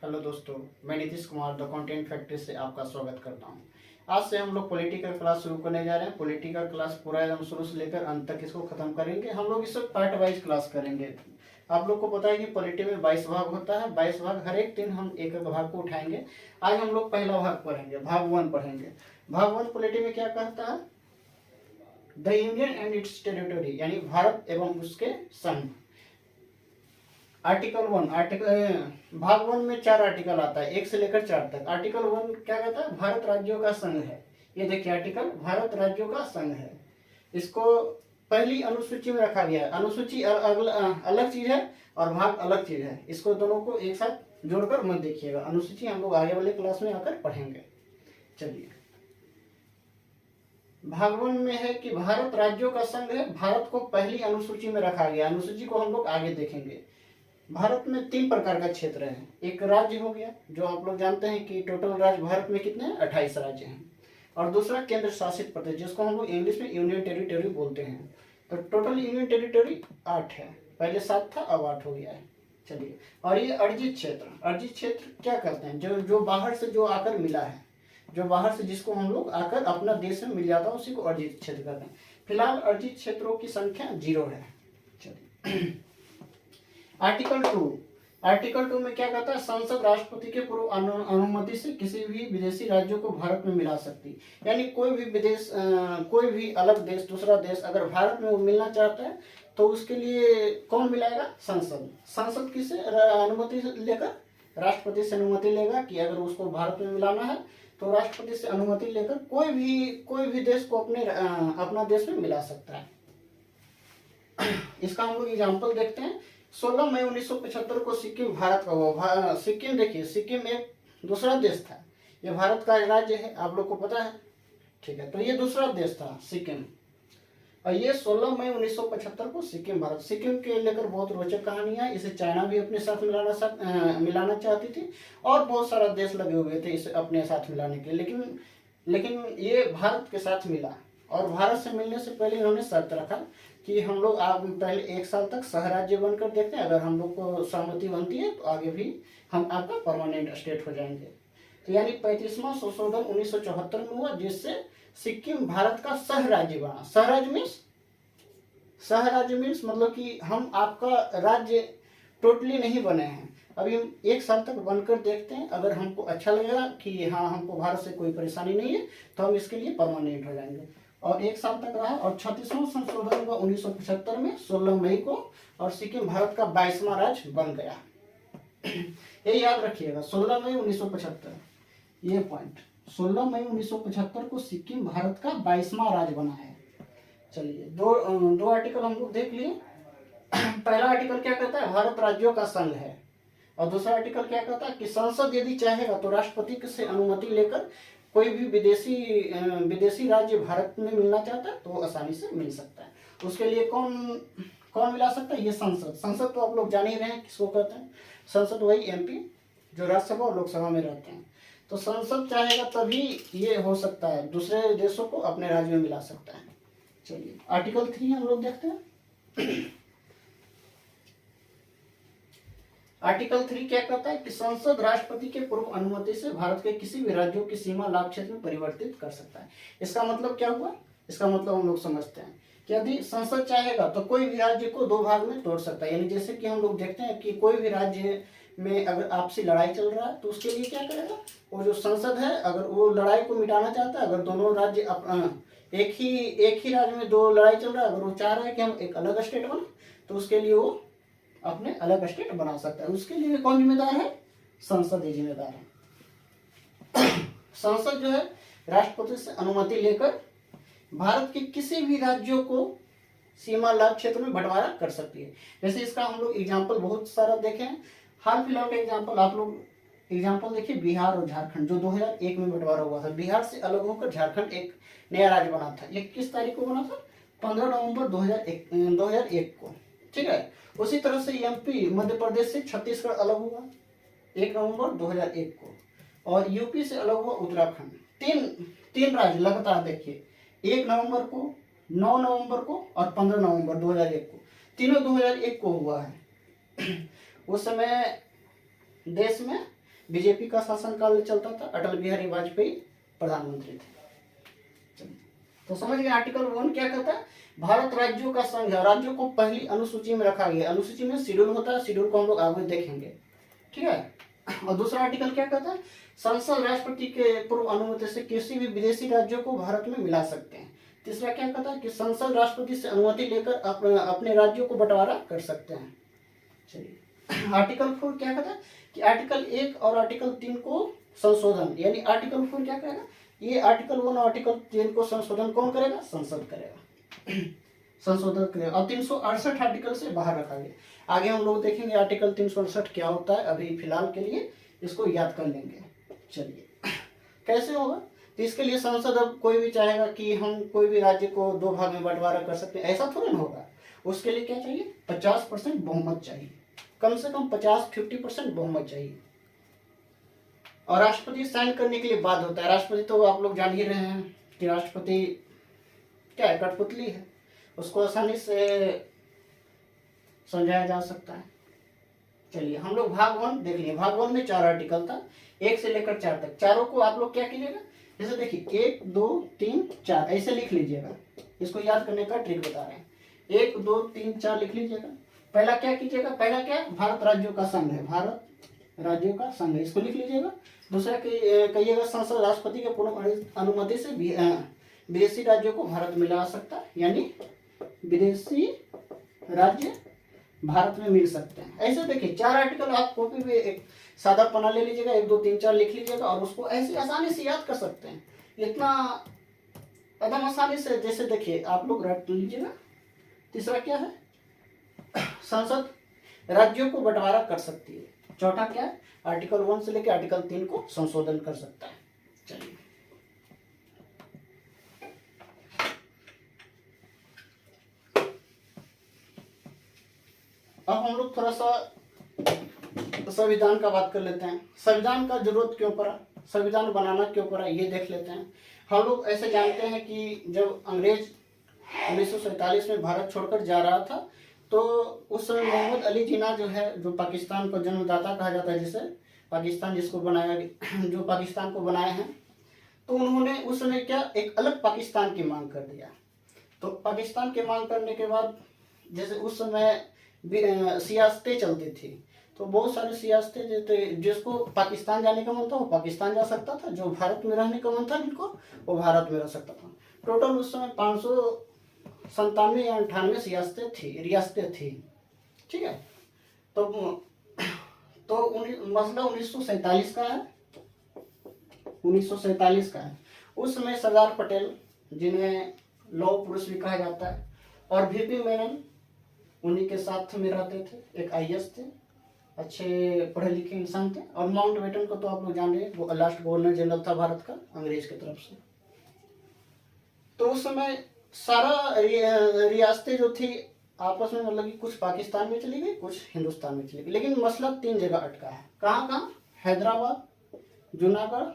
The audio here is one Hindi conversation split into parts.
हेलो दोस्तों, मैं Nitish Kumar the content factory से आपका स्वागत करता हूं। आज से हम लोग पॉलिटिकल क्लास शुरू करने जा रहे हैं। पॉलिटिकल क्लास पूरा एकदम शुरू से लेकर अंत तक इसको खत्म करेंगे। हम लोग इसे पार्ट वाइज क्लास करेंगे। आप लोग को पता है कि पॉलिटी में 22 भाग होता है। 22 भाग, हर एक दिन हम एक एक भाग को उठाएंगे। आज हम लोग पहला भाग पढ़ेंगे, भाग 1 पढ़ेंगे। भाग 1 पॉलिटी में क्या कहता है? The union and it's territory, यानी भारत एवं उसके संघ। आर्टिकल 1, भाग 1 में 4 आर्टिकल आता है, 1 से लेकर 4 तक। आर्टिकल 1 क्या कहता है? भारत राज्यों का संघ है। ये देखिए, आर्टिकल भारत राज्यों का संघ है। इसको पहली अनुसूची में रखा गया है। अनुसूची अलग चीज है और भाग अलग चीज है। इसको दोनों को एक साथ जोड़कर मत देखिएगा। अनुसूची हम लोग आगे वाले क्लास में आकर पढ़ेंगे। चलिए, भाग 1 में है कि भारत राज्यों का संघ है। भारत को पहली अनुसूची में रखा गया। अनुसूची को हम लोग आगे देखेंगे। भारत में 3 प्रकार का क्षेत्र है। एक राज्य हो गया, जो आप लोग जानते हैं कि टोटल राज्य भारत में कितने हैं? 28 राज्य हैं। और दूसरा केंद्र शासित प्रदेश, जिसको हम लोग इंग्लिश में यूनियन टेरिटरी बोलते हैं। तो टोटल यूनियन टेरिटरी 8 है। पहले 7 था, अब 8 हो गया है। चलिए, और ये अर्जित क्षेत्र। अर्जित क्षेत्र क्या कहते हैं? जो बाहर से जो आकर मिला है, जो बाहर से जिसको हम लोग आकर अपना देश में मिल जाता है, उसी को अर्जित क्षेत्र कहते हैं। फिलहाल अर्जित क्षेत्रों की संख्या 0 है। चलिए, आर्टिकल 2 में क्या कहता है? संसद राष्ट्रपति के पूर्व अनुमति से किसी भी विदेशी राज्यों को भारत में मिला सकती। यानी कोई भी अलग देश, दूसरा देश अगर भारत में वो मिलना चाहता है तो उसके लिए कौन मिलाएगा? संसद किसे अनुमति लेकर? राष्ट्रपति से अनुमति लेगा कि अगर उसको भारत में मिलाना है तो राष्ट्रपति से अनुमति लेकर कोई भी देश को अपना देश में मिला सकता है। इसका हम लोग एग्जाम्पल देखते हैं। 16 मई 1975 को सिक्किम भारत का हुआ। सिक्किम देखिए, सिक्किम एक दूसरा देश था। ये भारत का राज्य है, आप लोग को पता है, ठीक है। तो ये दूसरा देश था सिक्किम, और ये 16 मई 1975 को सिक्किम भारत। सिक्किम के लेकर बहुत रोचक कहानियां है। इसे चाइना भी अपने साथ मिलाना चाहती थी, और बहुत सारा देश लगे हुए थे इसे अपने साथ मिलाने के, लेकिन ये भारत के साथ मिला। और भारत से मिलने से पहले इन्होंने शर्त रखा कि हम लोग पहले 1 साल तक सह राज्य बनकर देखते हैं। अगर हम लोग को सहमति बनती है तो आगे भी हम आपका परमानेंट स्टेट हो जाएंगे। तो यानी 35वां संशोधन 1974 में हुआ, जिससे सिक्किम भारत का सह राज्य बना। सह राज्य मीन्स मतलब कि हम आपका राज्य टोटली नहीं बने हैं। अभी हम 1 साल तक बनकर देखते हैं। अगर हमको अच्छा लगेगा कि हाँ, हमको भारत से कोई परेशानी नहीं है, तो हम इसके लिए परमानेंट हो जाएंगे। और 1 साल तक रहा। और 36वां संशोधन हुआ 1975 में 16 मई को, और सिक्किम भारत का 22वां राज्य बन गया। ये याद रखिएगा, 16 मई 1975, ये पॉइंट। 16 मई 1975 को सिक्किम भारत का 22वां राज्य बना है। चलिए, दो आर्टिकल हम लोग देख लिए। पहला आर्टिकल क्या कहता है? भारत राज्यों का संघ है। और दूसरा आर्टिकल क्या कहता है? कि संसद यदि चाहेगा तो राष्ट्रपति से अनुमति लेकर कोई भी विदेशी राज्य भारत में मिलना चाहता है तो आसानी से मिल सकता है। उसके लिए कौन मिला सकता है? ये संसद तो आप लोग जान ही रहे हैं किसको कहते हैं। संसद वही एमपी जो राज्यसभा और लोकसभा में रहते हैं। तो संसद चाहेगा तभी ये हो सकता है, दूसरे देशों को अपने राज्य में मिला सकता है। चलिए, आर्टिकल 3 हम लोग देखते हैं। आर्टिकल 3 क्या कहता है? कि संसद राष्ट्रपति के पूर्व अनुमति से भारत के किसी भी राज्यों की सीमा लाभ क्षेत्र में परिवर्तित कर सकता है। इसका मतलब क्या हुआ? इसका मतलब हम लोग समझते हैं कि यदि संसद चाहेगा तो कोई भी राज्य को 2 भाग में तोड़ सकता है। यानी जैसे कि हम लोग देखते हैं कि कोई भी राज्य में अगर आपसी लड़ाई चल रहा है तो उसके लिए क्या करेगा? वो जो संसद है, अगर वो लड़ाई को मिटाना चाहता है, अगर दोनों राज्य एक ही राज्य में 2 लड़ाई चल रहा है, अगर वो चाह रहा है कि हम एक अलग स्टेट बने, तो उसके लिए वो अपने अलग स्टेट बना सकता है। उसके लिए कौन जिम्मेदार है? संसद ही जिम्मेदार है। संसद जो है राष्ट्रपति से अनुमति लेकर भारत के किसी भी राज्यों को सीमा लाभ क्षेत्र में बंटवारा कर सकती है। जैसे इसका हम लोग एग्जाम्पल बहुत सारा देखे हैं। हाल फिलहाल का एग्जाम्पल आप लोग देखिए, बिहार और झारखंड जो 2001 में बंटवारा हुआ था। बिहार से अलग होकर झारखंड एक नया राज्य बना था। ये किस तारीख को बना था? 15 नवंबर 2001 को, ठीक है। उसी तरह से एमपी मध्य प्रदेश से छत्तीसगढ़ अलग हुआ 1 नवंबर 2001 को, और यूपी से अलग हुआ उत्तराखंड। तीन राज्य लगातार देखिए, 1 नवंबर को, 9 नवंबर को और 15 नवंबर 2001 को। तीनों 2001 को हुआ है। उस समय देश में बीजेपी का शासनकाल चलता था, अटल बिहारी वाजपेयी प्रधानमंत्री थे। तो समझ गए आर्टिकल 1 क्या कहता है, भारत राज्यों का संघ है, राज्यों को पहली अनुसूची में रखा गया। अनुसूची में शेड्यूल होता है, शेड्यूल को हम लोग आगे देखेंगे, ठीक है। और दूसरा आर्टिकल क्या कहता है, संसद राष्ट्रपति के पूर्व अनुमति से किसी भी विदेशी राज्यों को भारत में मिला सकते हैं। तीसरा क्या कहता है कि संसद राष्ट्रपति से अनुमति लेकर अपने राज्यों को बंटवारा कर सकते हैं। चलिए आर्टिकल 4 क्या कहता है कि आर्टिकल 1 और आर्टिकल 3 को संशोधन, यानी आर्टिकल 4 क्या करेगा, ये आर्टिकल 1 और आर्टिकल 3 को संशोधन कौन करेगा, संसद करेगा, संशोधन करेगा। और 368 आर्टिकल से बाहर रखा गया। आगे हम लोग देखेंगे आर्टिकल 368 क्या होता है, अभी फिलहाल के लिए इसको याद कर लेंगे। चलिए कैसे होगा, तो इसके लिए संसद अब कोई भी चाहेगा कि हम कोई भी राज्य को 2 भाग में बंटवारा कर सकते हैं, ऐसा थोड़ा ना होगा। उसके लिए क्या चाहिए, 50% बहुमत चाहिए, कम से कम 50% बहुमत चाहिए। और राष्ट्रपति साइन करने के लिए बाध्य होता है। राष्ट्रपति तो आप लोग जान ही रहे हैं कि राष्ट्रपति क्या है, कठपुतली है, उसको आसानी से समझाया जा सकता है। चलिए हम लोग भाग 1 देख लिए। भाग 1 में 4 आर्टिकल था, 1 से लेकर 4 तक। चारों को आप लोग क्या कीजिएगा, जैसे देखिए 1 2 3 4 ऐसे लिख लीजिएगा, इसको याद करने का ट्रिक बता रहे हैं। 1 2 3 4 लिख लीजिएगा। पहला क्या कीजिएगा, पहला क्या, भारत राज्यों का संघ है, भारत राज्यों का संघ है, इसको लिख लीजिएगा। दूसरा कहिएगा संसद राष्ट्रपति के पूर्ण अनुमति से विदेशी राज्यों को भारत मिला सकता है, यानी विदेशी राज्य भारत में मिल सकते हैं। ऐसे देखिए 4 आर्टिकल आप कॉपी पे एक सादा पन्ना ले लीजिएगा, 1 2 3 4 लिख लीजिएगा और उसको ऐसे आसानी से याद कर सकते हैं, इतना एकदम आसानी से। जैसे देखिए आप लोग रट लीजिएगा। तीसरा क्या है, संसद राज्यों को बंटवारा कर सकती है। चौथा क्या है, आर्टिकल 1 से लेकर आर्टिकल 3 को संशोधन कर सकता है। चलिए अब हम लोग थोड़ा सा संविधान का बात कर लेते हैं। संविधान का जरूरत क्यों पड़ा, संविधान बनाना क्यों पड़ा, ये देख लेते हैं। हम लोग ऐसे जानते हैं कि जब अंग्रेज 1947 में भारत छोड़कर जा रहा था, तो उस समय मोहम्मद अली जिन्ना जो है, जो पाकिस्तान को जन्मदाता कहा जाता है, जिसे पाकिस्तान जिसको बनाया, जो पाकिस्तान को बनाए हैं, तो उन्होंने उस समय क्या एक अलग पाकिस्तान की मांग कर दिया। तो पाकिस्तान की मांग करने के बाद, जैसे उस समय सियासतें चलती थी, तो बहुत सारे सियासतें जो थे, जिसको पाकिस्तान जाने का मन था वो पाकिस्तान जा सकता था, जो भारत में रहने का मन था जिनको, वो भारत में रह सकता था। टोटल उस समय 597 या 98 सियासतें थी, रियासतें थी, ठीक है। तो मसला 1947 का है, 1947 का है। उस समय सरदार पटेल, जिन्हें लौह पुरुष भी कहा जाता है, और वीपी मेनन उन्हीं के साथ में रहते थे। एक आईएएस थे, अच्छे पढ़े लिखे इंसान थे। और माउंटबेटन को तो आप लोग जान रहे हैं, वो लास्ट गवर्नर जनरल था भारत का, अंग्रेज की तरफ से। तो उस समय सारा रियासतें जो थी आपस में, मतलब कि कुछ पाकिस्तान में चली गई, कुछ हिंदुस्तान में चली गई, लेकिन मसला 3 जगह अटका है। कहाँ कहाँ, हैदराबाद, जूनागढ़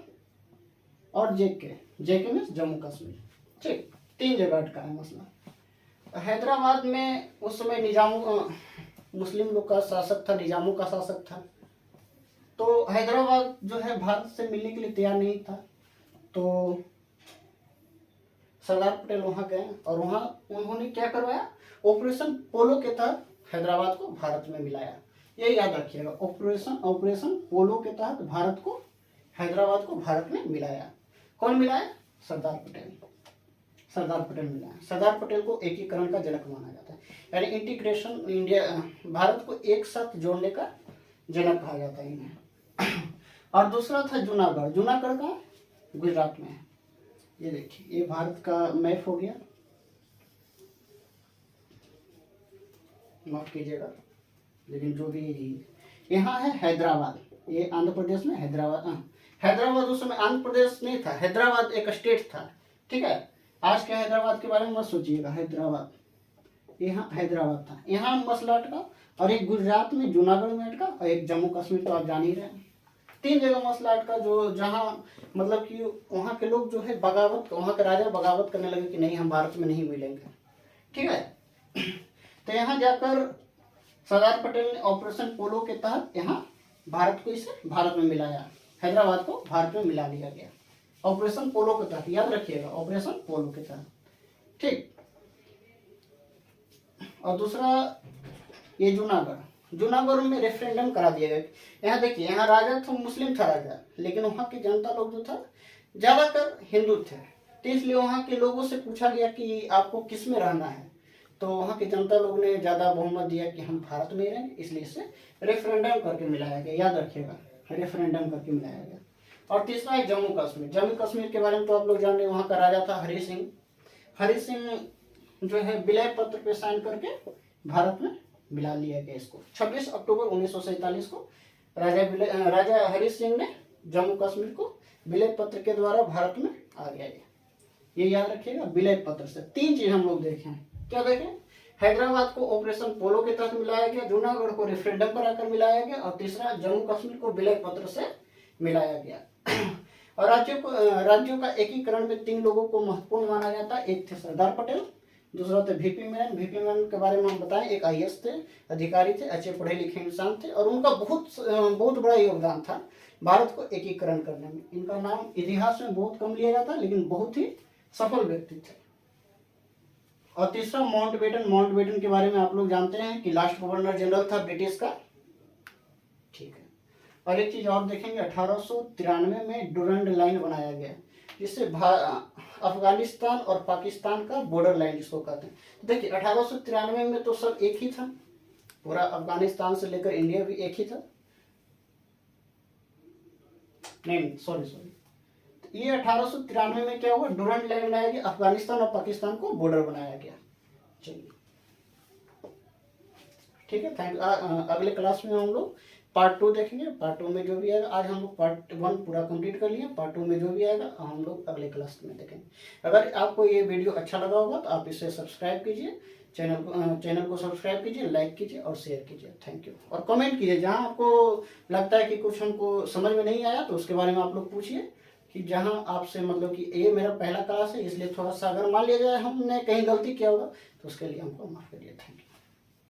और जेके में जम्मू कश्मीर, ठीक, 3 जगह अटका है मसला। हैदराबाद में उस समय मुस्लिम लोग का शासक था, निजामों का शासक था। तो हैदराबाद जो है भारत से मिलने के लिए तैयार नहीं था। तो सरदार पटेल वहां गए और वहां उन्होंने क्या करवाया, ऑपरेशन पोलो के तहत हैदराबाद को भारत में मिलाया। ये याद रखिएगा, ऑपरेशन पोलो के तहत हैदराबाद को भारत में मिलाया। कौन मिलाया, सरदार पटेल मिलाया। सरदार पटेल को एकीकरण का जनक माना जाता है, यानी इंटीग्रेशन इंडिया, भारत को एक साथ जोड़ने का जनक कहा जाता है इन्हें। और दूसरा था जूनागढ़ का गुजरात में है। ये देखिए, ये भारत का मैप हो गया, माफ कीजिएगा, लेकिन जो भी यहाँ है हैदराबाद, ये आंध्र प्रदेश में हैदराबाद उस समय आंध्र प्रदेश नहीं था, हैदराबाद एक स्टेट था, ठीक है। आज के हैदराबाद के बारे में मत सोचिएगा, यहाँ हैदराबाद था, यहाँ मसला अटका। और एक गुजरात में जूनागढ़ में अटका, और एक जम्मू कश्मीर, तो आप जान ही रहे हैं। 3 जगह मसला अटका, जो जहाँ मतलब कि वहाँ के लोग जो है वहाँ के राजा बगावत करने लगे कि नहीं, हम भारत में नहीं मिलेंगे, ठीक है। तो यहाँ जाकर सरदार पटेल ने ऑपरेशन पोलो के तहत यहाँ भारत को इसे भारत में मिलाया, हैदराबाद को भारत में मिला दिया गया ऑपरेशन पोलो के तहत, याद रखिएगा ऑपरेशन पोलो के तहत। ठीक। और दूसरा ये जूनागढ़ में रेफरेंडम करा दिया गया। यहाँ देखिए, यहाँ राजा था मुस्लिम था राजा, लेकिन वहाँ की जनता लोग जो था ज्यादातर हिंदू थे, तो इसलिए वहाँ के लोगों से पूछा गया कि आपको किस में रहना है, तो वहाँ की जनता लोग ने ज्यादा बहुमत दिया कि हम भारत में रहेंगे, इसलिए इसे रेफरेंडम करके मिलाया गया, याद रखिएगा रेफरेंडम करके मिलाया गया। और तीसरा है जम्मू कश्मीर के बारे में तो आप लोग जान रहे हैं, वहाँ का राजा था हरि सिंह जो है विलय पत्र पे साइन करके भारत में मिला लिया गया इसको। 26 अक्टूबर 1947 को राजा हरि सिंह ने जम्मू कश्मीर को विलय पत्र के द्वारा भारत में आ गया। ये याद रखिएगा, विलय पत्र से 3 चीज हम लोग देखे हैं। क्या देखें? हैदराबाद को ऑपरेशन पोलो के तहत मिलाया गया, जूनागढ़ को रेफरेंडम कराकर मिलाया गया, और तीसरा जम्मू कश्मीर को विलय पत्र से मिलाया गया। और राज्यों का एकीकरण में 3 लोगों को महत्वपूर्ण माना जाता है। एक थे सरदार पटेल, दूसरा थे वीपी मेनन के बारे में हम बताएं, एक आईएएस थे, अधिकारी थे, अच्छे पढ़े लिखे इंसान थे, और उनका बहुत बड़ा योगदान था भारत को एकीकरण करने में। इनका नाम इतिहास में बहुत कम लिया जाता है, लेकिन बहुत ही सफल व्यक्ति थे। और तीसरा माउंटबेटन के बारे में आप लोग जानते हैं कि लास्ट गवर्नर जनरल था ब्रिटिश का। ठीक है। और एक चीज और देखेंगे, 1893 में डुरंड लाइन बनाया गया, जिससे अफगानिस्तान और पाकिस्तान का बॉर्डर लाइन जिसको कहते हैं। देखिए 1893 में तो सब एक ही था, पूरा अफगानिस्तान से लेकर इंडिया भी एक ही था। नहीं सॉरी, ये 1893 में क्या हुआ, डुरंड लाइन बनाया गया, अफगानिस्तान और पाकिस्तान को बॉर्डर बनाया गया। चलिए ठीक है, थैंक यू। अगले क्लास में हम लोग पार्ट 2 देखेंगे। पार्ट 2 में जो भी आएगा, आज हम लोग पार्ट 1 पूरा कंप्लीट कर लिए, पार्ट 2 में जो भी आएगा हम लोग अगले क्लास में देखेंगे। अगर आपको ये वीडियो अच्छा लगा होगा तो आप इसे सब्सक्राइब कीजिए, चैनल को सब्सक्राइब कीजिए, लाइक कीजिए और शेयर कीजिए। Thank you. और कमेंट कीजिए, जहाँ आपको लगता है कि कुछ हमको समझ में नहीं आया तो उसके बारे में आप लोग पूछिए, कि जहाँ आपसे मतलब कि ये मेरा पहला क्लास है, इसलिए थोड़ा सा अगर मान लिया जाए हमने कहीं गलती किया होगा तो उसके लिए हमको माफ करिए। Thank you.